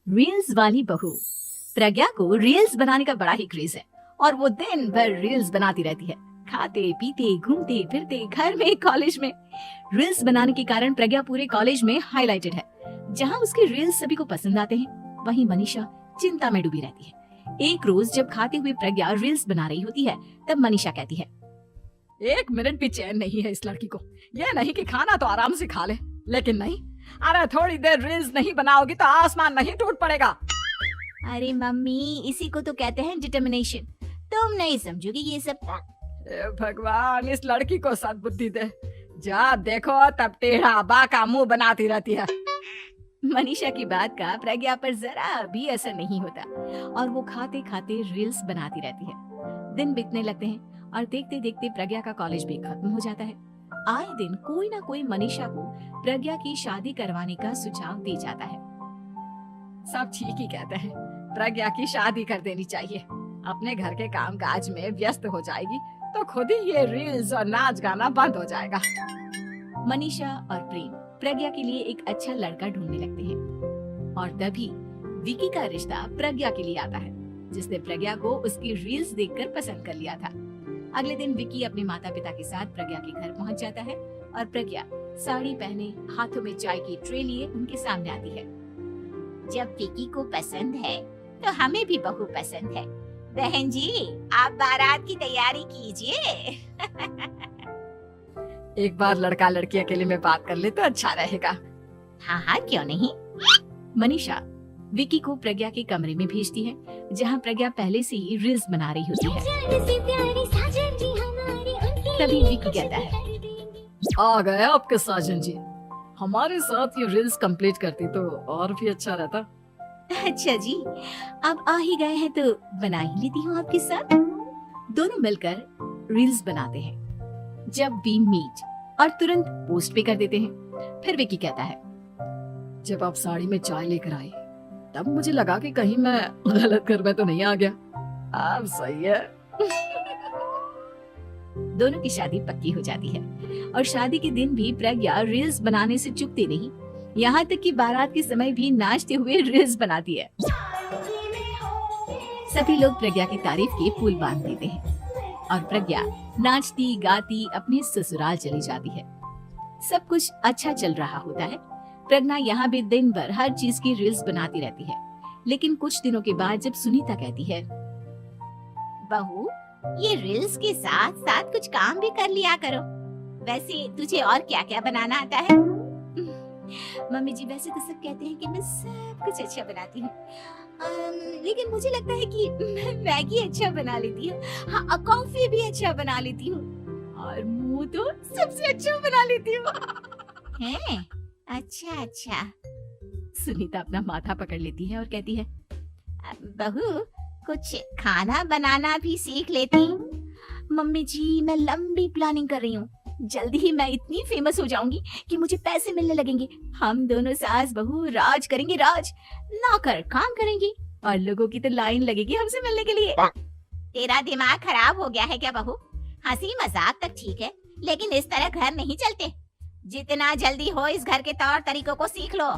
Reels वाली बहू। प्रज्ञा को रील्स बनाने का बड़ा ही क्रेज है और वो दिन भर रील्स बनाती रहती है, खाते पीते घूमते फिरते घर में कॉलेज में। रील्स बनाने के कारण प्रज्ञा पूरे कॉलेज में हाईलाइटेड है। जहाँ उसके रील्स सभी को पसंद आते हैं, वहीं मनीषा चिंता में डूबी रहती है। एक रोज जब खाते हुए प्रज्ञा रील्स बना रही होती है, तब मनीषा कहती है, एक मिनट भी चैन नहीं है इस लड़की को। ये नहीं कि खाना तो आराम से खा ले, लेकिन नहीं, अरे थोड़ी देर रील्स नहीं बनाओगी तो आसमान नहीं टूट पड़ेगा। अरे मम्मी, इसी को तो कहते हैं डिटर्मिनेशन। तुम नहीं समझोगी ये सब। भगवान, इस लड़की को सद्बुद्धि दे। जब देखो तब टेढ़ा बाका मुंह बनाती रहती है। मनीषा की बात का प्रज्ञा पर जरा भी असर नहीं होता और वो खाते खाते रील्स बनाती रहती है। दिन बीतने लगते हैं और देखते देखते प्रज्ञा का कॉलेज भी खत्म हो जाता है। आए दिन कोई ना कोई मनीषा को प्रज्ञा की शादी करवाने का सुझाव दे जाता है। सब ठीक ही कहते हैं, प्रज्ञा की शादी कर देनी चाहिए। अपने घर के कामकाज में व्यस्त हो जाएगी तो खुद ही ये रील्स और नाच गाना बंद हो जाएगा। मनीषा और प्रेम प्रज्ञा के लिए एक अच्छा लड़का ढूंढने लगते हैं और तभी विकी का रिश्ता प्रज्ञा के लिए आता है, जिसने प्रज्ञा को उसकी रील्स देखकर पसंद कर लिया था। अगले दिन विकी अपने माता पिता के साथ प्रज्ञा के घर पहुंच जाता है और प्रज्ञा साड़ी पहने हाथों में चाय की ट्रे लिए उनके सामने आती है। जब विकी को पसंद है तो हमें भी बहू पसंद है। बहन जी, आप बारात की तैयारी कीजिए। एक बार लड़का लड़की अकेले में बात कर ले तो अच्छा रहेगा। हाँ हाँ, क्यों नहीं। मनीषा विकी को प्रज्ञा के कमरे में भेजती है, जहाँ प्रज्ञा पहले से ही रील्स बना रही होती है। तभी विकी कहता है, आ गए आपके साजन जी। हमारे साथ ये रील्स कंप्लीट करती तो और भी अच्छा रहता। अच्छा जी, अब आ ही गए हैं तो बना ही लेती हूँ आपके साथ। दोनों मिलकर रील्स बनाते हैं। जब वी मीट और तुरंत पोस्ट भी कर देते हैं। फिर विकी कहता है, जब आप साड़ी में चाय लेकर आई तब मुझे लगा कि कहीं मैं गलत घर में तो नहीं आ गया। अब सही है। दोनों की शादी पक्की हो जाती है और शादी के दिन भी प्रज्ञा रील्स बनाने से चूकती नहीं, यहाँ तक कि बारात के समय भी नाचते हुए रील्स बनाती है। सभी लोग प्रज्ञा की तारीफ के पुल बांध देते हैं और प्रज्ञा नाचती गाती अपने ससुराल चली जाती है। सब कुछ अच्छा चल रहा होता है। प्रज्ञा यहाँ भी दिन भर हर चीज की रील्स बनाती रहती है। लेकिन कुछ दिनों के बाद जब सुनीता कहती है, बहू, ये रील्स के साथ साथ कुछ काम भी कर लिया करो। वैसे तुझे और क्या क्या बनाना आता है? मम्मी जी, वैसे तो सब कहते हैं कि मैं सब कुछ अच्छा बनाती हूँ, लेकिन मुझे लगता है कि मैं मैगी अच्छा बना लेती हूँ, हाँ कॉफी भी अच्छा बना लेती हूँ और मुंह तो सबसे अच्छा बना लेती हूँ। हैं? अच्छा अच्छा। सुनीता अपना माथा पकड़ लेती है और कहती है, बहू, कुछ खाना बनाना भी सीख लेती। मम्मी जी, मैं लंबी प्लानिंग कर रही हूँ। जल्दी ही मैं इतनी फेमस हो जाऊंगी कि मुझे पैसे मिलने लगेंगे। हम दोनों सास बहू राज करेंगे, राज नौकर काम करेंगे और लोगों की तो लाइन लगेगी हमसे मिलने के लिए। तेरा दिमाग खराब हो गया है क्या बहू? हंसी मजाक तक ठीक है, लेकिन इस तरह घर नहीं चलते। जितना जल्दी हो इस घर के तौर तरीकों को सीख लो।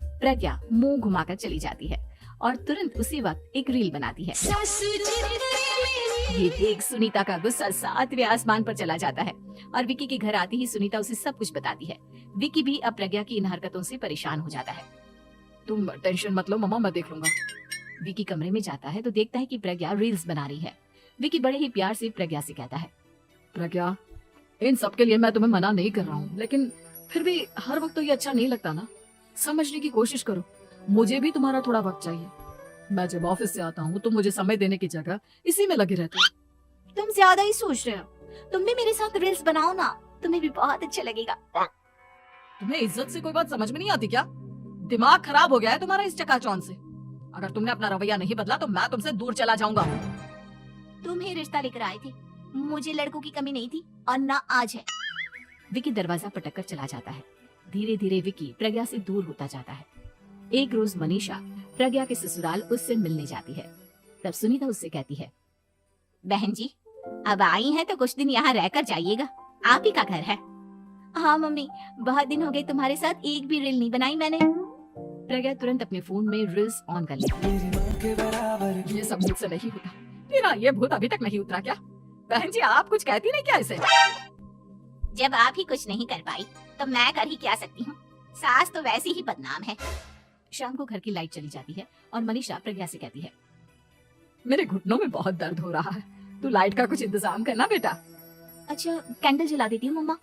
प्रज्ञा मुंह घुमाकर चली जाती है और तुरंत उसी वक्त एक रील बनाती है। ये देख सुनीता का गुस्सा 7वें आसमान पर चला जाता है और विकी के घर आती ही सुनीता उसे सब कुछ बताती है। विकी भी अब प्रज्ञा की इन हरकतों से परेशान हो जाता है। तुम टेंशन मत लो मम्मा, मैं देख लूंगा। विकी कमरे में जाता है तो देखता है कि प्रज्ञा रील्स बना रही है। विकी बड़े ही प्यार से प्रज्ञा से कहता है, प्रज्ञा, इन सब के लिए मैं तुम्हें मना नहीं कर रहा हूँ, लेकिन फिर भी हर वक्त तो ये अच्छा नहीं लगता ना। समझने की कोशिश करो, मुझे भी तुम्हारा थोड़ा वक्त चाहिए। मैं जब ऑफिस से आता हूँ तो मुझे समय देने की जगह इसी में लगे रहते हो। तुम ज्यादा ही सोच रहे हो। तुम भी मेरे साथ रील्स बनाओ ना, तुम्हें भी बहुत अच्छा लगेगा। तुम्हें इज्जत से कोई बात समझ में नहीं आती क्या? दिमाग खराब हो गया है तुम्हारा इस चकाचौंध से। अगर तुमने अपना रवैया नहीं बदला तो मैं तुमसे दूर चला जाऊंगा। तुम ही रिश्ता लेकर आए थे, मुझे लड़कों की कमी नहीं थी और ना आज है। विकी दरवाजा पटककर चला जाता है। धीरे धीरे विकी प्रज्ञा से दूर होता जाता है। एक रोज मनीषा प्रज्ञा के ससुराल उससे मिलने जाती है। तब सुनीता उससे कहती है, बहन जी, अब आई हैं तो कुछ दिन यहाँ रहकर जाइएगा। आप ही का घर है। हाँ मम्मी, बहुत दिन हो गए तुम्हारे साथ एक भी रील नहीं बनाई मैंने। प्रज्ञा तुरंत अपने फोन में रील्स ऑन कर लेती है। ये सब मुझसे नहीं होता। तेरा ये भूत अभी तक नहीं उतरा क्या? बहन जी आप कुछ कहती नहीं क्या इसे? जब आप ही कुछ नहीं कर पाई तो मैं कर ही क्या सकती हूँ। सास तो वैसी ही बदनाम है। शाम को घर की लाइट चली जाती है और मनीषा प्रज्ञा से कहती है, मेरे घुटनों में बहुत दर्द हो रहा है, तू लाइट का कुछ इंतजाम करना बेटा। अच्छा कैंडल जला देती हूँ मम्मा।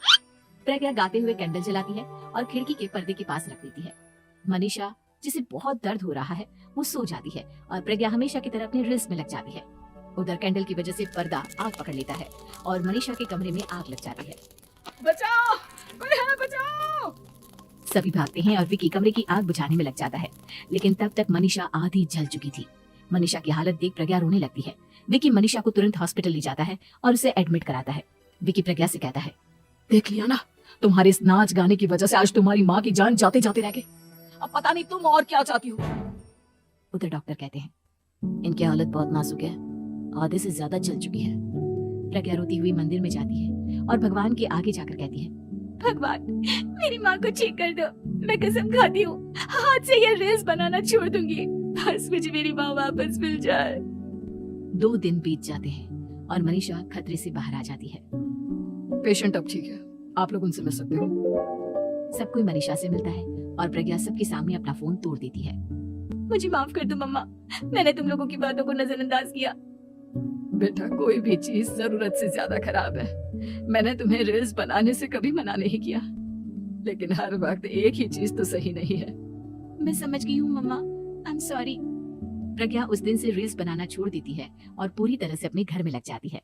प्रज्ञा गाते हुए कैंडल जलाती है और खिड़की के पर्दे के पास रख देती है। मनीषा जिसे बहुत दर्द हो रहा है वो सो जाती है और प्रज्ञा हमेशा की तरह अपने रील्स में लग जाती है। उधर कैंडल की वजह से पर्दा आग पकड़ लेता है और मनीषा के कमरे में आग लग जाती है। बचाओ, कोई है बचाओ। सभी भागते हैं और विकी कमरे की आग बुझाने में लग जाता है, लेकिन तब तक मनीषा आधी जल चुकी थी। मनीषा की हालत देख प्रज्ञा रोने लगती है। विकी मनीषा को तुरंत हॉस्पिटल ले जाता है और उसे एडमिट कराता है। विकी प्रज्ञा से कहता है, देख लिया ना, तुम्हारे इस नाच गाने की वजह से आज तुम्हारी माँ की जान जाते जाते रह गई। अब पता नहीं तुम और क्या चाहती हो। उधर डॉक्टर कहते हैं, इनकी हालत बहुत नाजुक है, आधे से ज्यादा जल चुकी है। प्रज्ञा रोती हुई मंदिर में जाती है और भगवान के आगे जाकर कहती है, भगवान मेरी माँ को ठीक कर दो, मैं कसम खाती हूँ हाथ से ये रील्स बनाना छोड़ दूंगी, बस मुझे मेरी माँ वापस मिल जाए। 2 दिन बीत जाते हैं और मनीषा खतरे से बाहर आ जाती है। पेशेंट अब ठीक है, आप लोग उनसे मिल सकते हो। सब कोई मनीषा से मिलता है और प्रज्ञा सबके सामने अपना फोन तोड़ देती है। मुझे माफ कर दो मम्मा, मैंने तुम लोगों की बातों को नजरअंदाज किया। बेटा कोई भी चीज जरूरत से ज्यादा खराब है। मैंने तुम्हें रील्स बनाने से कभी मना नहीं किया, लेकिन हर वक्त एक ही चीज तो सही नहीं है। मैं समझ गई हूँ मम्मा, आई एम सॉरी। प्रज्ञा उस दिन से रील्स बनाना छोड़ देती है और पूरी तरह से अपने घर में लग जाती है।